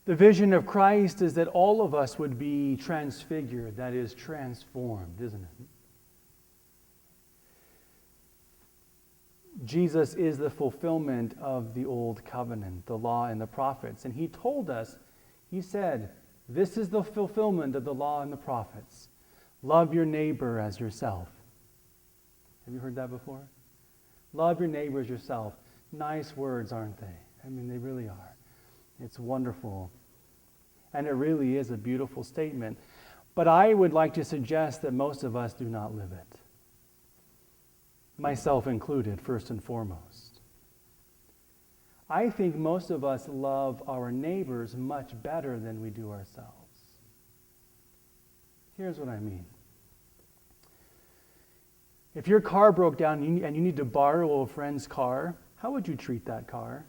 The vision of Christ is that all of us would be transfigured, that is, transformed, isn't it? Jesus is the fulfillment of the old covenant, the law and the prophets. And he told us, he said, this is the fulfillment of the law and the prophets. Love your neighbor as yourself. Have you heard that before? Love your neighbor as yourself. Nice words, aren't they? I mean, they really are. It's wonderful. And it really is a beautiful statement. But I would like to suggest that most of us do not live it. Myself included, first and foremost. I think most of us love our neighbors much better than we do ourselves. Here's what I mean. If your car broke down and you need to borrow a friend's car, how would you treat that car?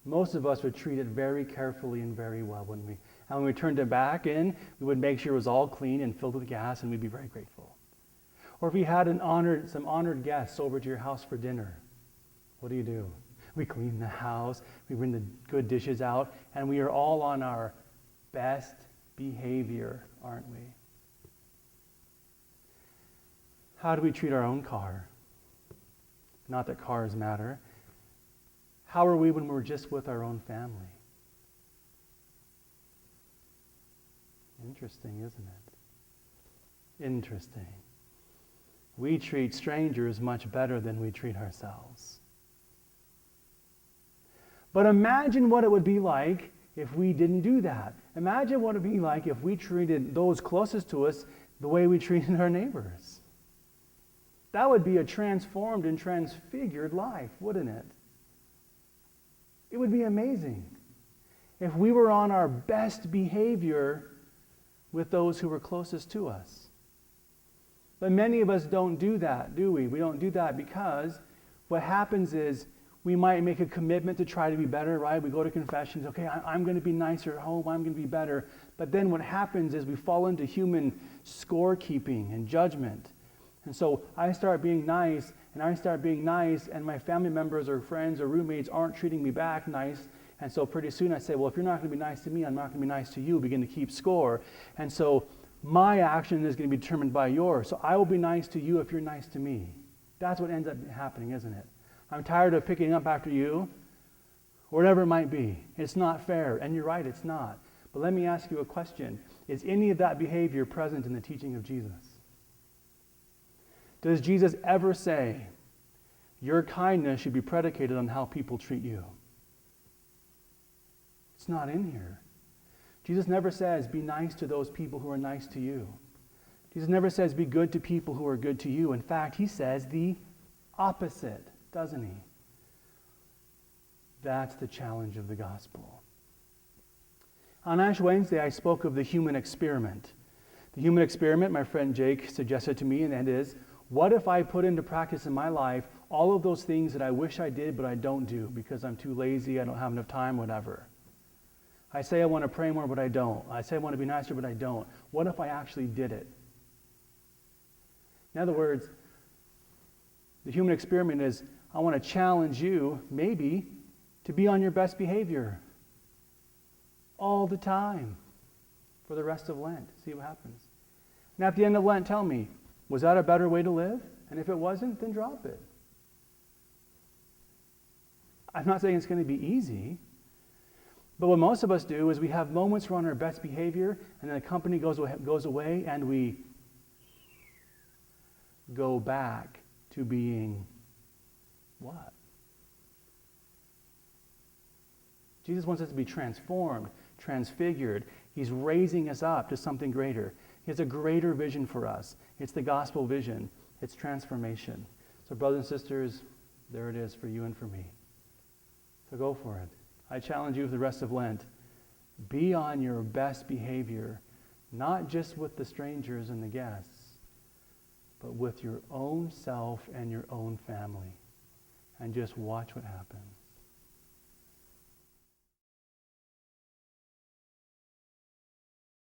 Most of us would treat it very carefully and very well, wouldn't we? And when we turned it back in, we would make sure it was all clean and filled with gas, and we'd be very grateful. Or if we had some honored guests over to your house for dinner, what do? We clean the house, we bring the good dishes out, and we are all on our best behavior, aren't we? How do we treat our own car? Not that cars matter. How are we when we're just with our own family? Interesting, isn't it? Interesting. We treat strangers much better than we treat ourselves. But imagine what it would be like if we didn't do that. Imagine what it would be like if we treated those closest to us the way we treated our neighbors. That would be a transformed and transfigured life, wouldn't it? It would be amazing if we were on our best behavior with those who were closest to us. But many of us don't do that, do we? We don't do that because what happens is we might make a commitment to try to be better, right? We go to confessions, okay, I'm going to be nicer at home, I'm going to be better. But then what happens is we fall into human scorekeeping and judgment. And so I start being nice, and my family members or friends or roommates aren't treating me back nice. And so pretty soon I say, well, if you're not going to be nice to me, I'm not going to be nice to you. Begin to keep score. And so my action is going to be determined by yours. So I will be nice to you if you're nice to me. That's what ends up happening, isn't it? I'm tired of picking up after you, whatever it might be. It's not fair. And you're right, it's not. But let me ask you a question. Is any of that behavior present in the teaching of Jesus? Does Jesus ever say, your kindness should be predicated on how people treat you? It's not in here. Jesus never says, be nice to those people who are nice to you. Jesus never says, be good to people who are good to you. In fact, he says the opposite, doesn't he? That's the challenge of the gospel. On Ash Wednesday, I spoke of the human experiment. The human experiment, my friend Jake suggested to me, and that is, what if I put into practice in my life all of those things that I wish I did, but I don't do because I'm too lazy, I don't have enough time, whatever. I say I want to pray more, but I don't. I say I want to be nicer, but I don't. What if I actually did it? In other words, the human experiment is, I want to challenge you, maybe, to be on your best behavior all the time for the rest of Lent. See what happens. And at the end of Lent, tell me, was that a better way to live? And if it wasn't, then drop it. I'm not saying it's going to be easy, but what most of us do is we have moments we're on our best behavior, and then the company goes away, and we go back to being what? Jesus wants us to be transformed, transfigured. He's raising us up to something greater. He has a greater vision for us. It's the gospel vision. It's transformation. So brothers and sisters, there it is for you and for me. So go for it. I challenge you for the rest of Lent. Be on your best behavior, not just with the strangers and the guests, but with your own self and your own family. And just watch what happens.